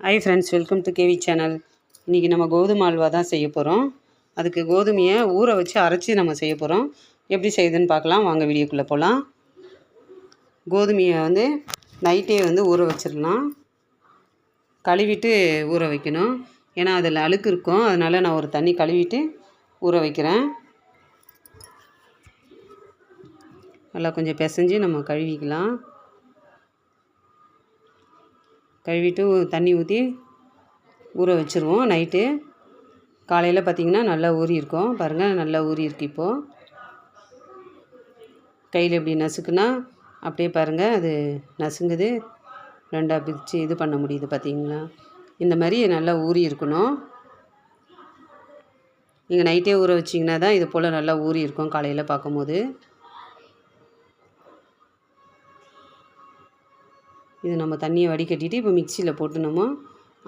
Hi friends, welcome to KV channel. இன்றைக்கி நம்ம கோதுமை அல்வா தான் செய்ய போகிறோம். அதுக்கு கோதுமையை ஊற வச்சு அரைச்சி நம்ம செய்ய போகிறோம். எப்படி செய்யுதுன்னு பார்க்கலாம், வாங்க வீடியோக்குள்ளே போகலாம். கோதுமையை நைட்டே ஊற வச்சிடலாம். கழுவிட்டு ஊற வைக்கணும், ஏன்னா அதில் அழுக்கு இருக்கும். அதனால் நான் ஒரு தண்ணி கழுவிட்டு ஊற வைக்கிறேன். நல்லா கொஞ்சம் பிசைஞ்சு நம்ம கழுவிக்கலாம். கழுவிட்டு தண்ணி ஊற்றி ஊற வச்சுருவோம் நைட்டு. காலையில் பார்த்திங்கன்னா நல்லா ஊறி இருக்கும். பாருங்கள், நல்லா ஊறி இருக்குது. இப்போது கையில் எப்படி நசுக்குன்னா அப்படியே பாருங்கள், அது நசுங்குது. ரெண்டாக பிரித்து இது பண்ண முடியுது பார்த்திங்களா? இந்த மாதிரி நல்லா ஊறி இருக்கணும். நீங்கள் நைட்டே ஊற வச்சிங்கன்னா தான் இது போல் நல்லா ஊறி இருக்கும் காலையில் பார்க்கும்போது. இது நம்ம தண்ணியை வடிகட்டிட்டு இப்போ மிக்சியில் போட்டு நம்ம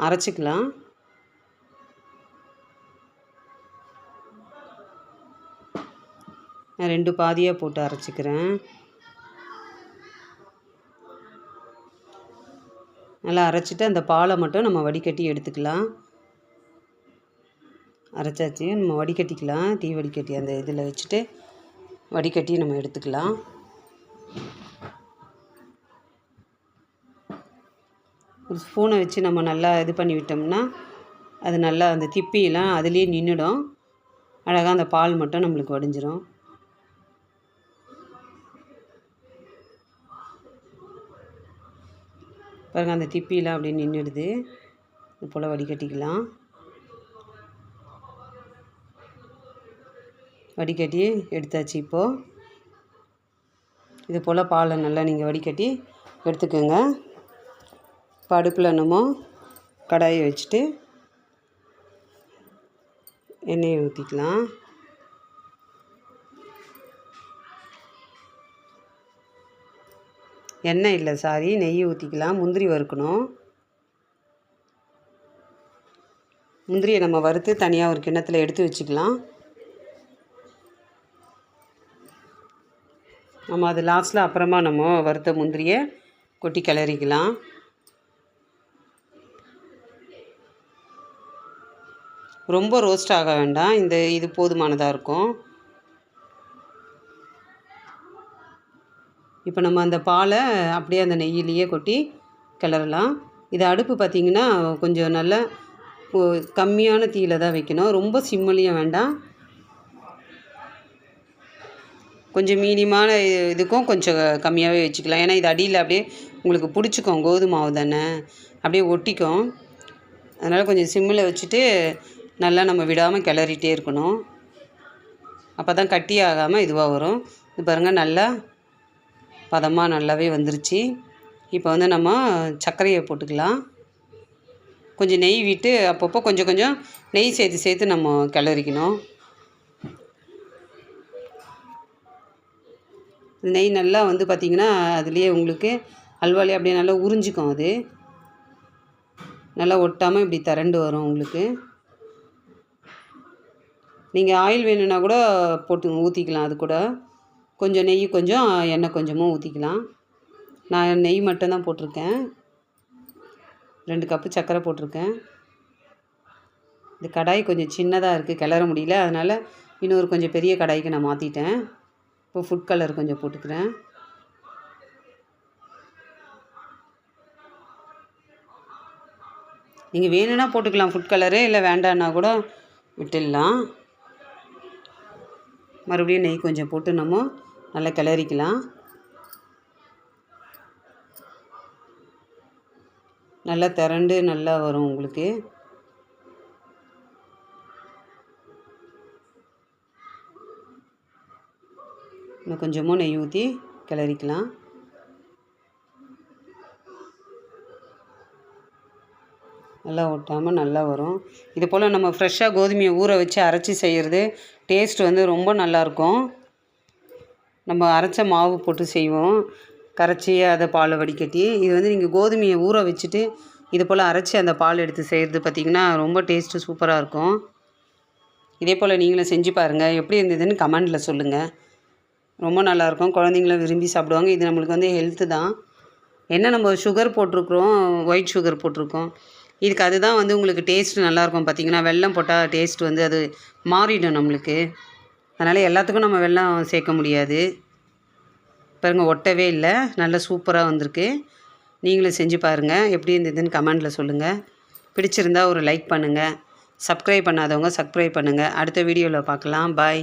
அரைச்சிக்கலாம். நான் 2 பாதியாக போட்டு அரைச்சிக்கிறேன். நல்லா அரைச்சிட்டு அந்த பாலை மட்டும் நம்ம வடிகட்டி எடுத்துக்கலாம். அரைச்சாச்சு, நம்ம வடிகட்டிக்கலாம். டீ வடிகட்டி அந்த இதில் வச்சுட்டு வடிகட்டி நம்ம எடுத்துக்கலாம். ஒரு ஸ்பூனை வச்சு நம்ம நல்லா இது பண்ணி விட்டோம்னா அது நல்லா அந்த திப்பியெல்லாம் அதுலேயே நின்றுடும். அழகாக அந்த பால் மட்டும் நம்மளுக்கு வடிஞ்சிரும். பாருங்கள், அந்த திப்பியெல்லாம் அப்படியே நின்றுடுது. இது போல் வடிகட்டிக்கலாம். வடிகட்டி எடுத்தாச்சு. இப்போது இது போல் பாலை நல்லா நீங்கள் வடிகட்டி எடுத்துக்கோங்க. இப்போ அடுப்பில் நம்ம கடாயை வச்சுட்டு எண்ணெயை ஊற்றிக்கலாம். எண்ணெய் இல்லை, சாரி, நெய் ஊற்றிக்கலாம். முந்திரி வறுக்கணும். முந்திரியை நம்ம வறுத்து தனியாக ஒரு கிண்ணத்தில் எடுத்து வச்சுக்கலாம். நம்ம அது லாஸ்ட்டில் அப்புறமா நம்ம வறுத்த முந்திரியை கொட்டி கிளறிக்கலாம். ரொம்ப ரோஸ்ட் ஆக வேண்டாம், இது போதுமானதாக இருக்கும். இப்போ நம்ம அந்த பாலை அப்படியே அந்த நெய்யிலேயே கொட்டி கிளறலாம். இது அடுப்பு பார்த்திங்கன்னா கொஞ்சம் நல்ல கம்மியான தீயில் தான் வைக்கணும். ரொம்ப சிம்மிலையும் வேண்டாம், கொஞ்சம் மீடியமான இதுக்கும் கொஞ்சம் கம்மியாகவே வச்சுக்கலாம். ஏன்னா இது அடியில் அப்படியே உங்களுக்கு பிடிச்சிக்கும், கோதுமை மாவு தானே, அப்படியே ஒட்டிக்கும். அதனால் கொஞ்சம் சிம்மில் வச்சுட்டு நல்லா நம்ம விடாமல் கிளறிட்டே இருக்கணும். அப்போ தான் கட்டி ஆகாமல் இதுவாக வரும். இது பாருங்கள், நல்லா பதமாக நல்லாவே வந்துருச்சு. இப்போ நம்ம சர்க்கரையை போட்டுக்கலாம். கொஞ்சம் நெய் விட்டு அப்பப்போ கொஞ்சம் கொஞ்சம் நெய் சேர்த்து நம்ம கிளறிக்கணும். நெய் நல்லா பார்த்திங்கன்னா அதுலேயே உங்களுக்கு அல்வாலே அப்படியே நல்லா உறிஞ்சிக்கும். அது நல்லா ஒட்டாமல் இப்படி திரண்டு வரும் உங்களுக்கு. நீங்கள் ஆயில் வேணும்னா கூட போட்டு ஊற்றிக்கலாம். அது கூட கொஞ்சம் நெய், கொஞ்சம் எண்ணெய் கொஞ்சமும் ஊற்றிக்கலாம். நான் நெய் மட்டும்தான் போட்டிருக்கேன். 2 கப்பு சர்க்கரை போட்டிருக்கேன். இந்த கடாய் கொஞ்சம் சின்னதாக இருக்குது, கிளற முடியல. அதனால் இன்னொரு கொஞ்சம் பெரிய கடாய்க்கு நான் மாற்றிட்டேன். இப்போ ஃபுட் கலர் கொஞ்சம் போட்டுக்கிறேன். நீங்கள் வேணும்னா போட்டுக்கலாம் ஃபுட் கலரு, இல்லை வேண்டான்னா கூட விட்டுடலாம். மறுபடியும் நெய் கொஞ்சம் போட்டு நம்ம நல்லா கிளறிக்கலாம். நல்லா திரண்டு நல்லா வரும் உங்களுக்கு. இன்னும் கொஞ்சமும் நெய் ஊற்றி கிளறிக்கலாம். நல்லா ஒட்டாமல் நல்லா வரும். இது போல் நம்ம ஃப்ரெஷ்ஷாக கோதுமையை ஊற வச்சு அரைச்சி செய்கிறது டேஸ்ட் ரொம்ப நல்லாயிருக்கும். நம்ம அரைச்ச மாவு போட்டு செய்வோம், கரைச்சி அதை பாலை வடிகட்டி. இது நீங்கள் கோதுமையை ஊற வச்சுட்டு இது போல் அரைச்சி அந்த பால் எடுத்து செய்கிறது பார்த்திங்கன்னா ரொம்ப டேஸ்ட்டு சூப்பராக இருக்கும். இதே போல் நீங்களும் செஞ்சு பாருங்கள். எப்படி இருந்ததுன்னு கமெண்டில் சொல்லுங்கள். ரொம்ப நல்லாயிருக்கும், குழந்தைங்களும் விரும்பி சாப்பிடுவாங்க. இது நம்மளுக்கு ஹெல்த்து தான். என்ன நம்ம சுகர் போட்டிருக்குறோம், ஒயிட் சுகர் போட்டிருக்கோம். இதுக்கு அதுதான் வந்து உங்களுக்கு டேஸ்ட்டு நல்லாயிருக்கும். பார்த்திங்கன்னா வெல்லம் போட்டால் டேஸ்ட் வந்து அது மாறிடும் நம்மளுக்கு. அதனால் எல்லாத்துக்கும் நம்ம வெல்லம் சேர்க்க முடியாது. பாருங்கள், ஒட்டவே இல்லை, நல்லா சூப்பராக வந்திருக்கு. நீங்களும் செஞ்சு பாருங்கள், எப்படி இருந்ததுன்னு கமெண்டில் சொல்லுங்கள். பிடிச்சிருந்தா ஒரு லைக் பண்ணுங்கள். சப்ஸ்கிரைப் பண்ணாதவங்க சப்ஸ்கிரைப் பண்ணுங்கள். அடுத்த வீடியோவில் பார்க்கலாம். பாய்.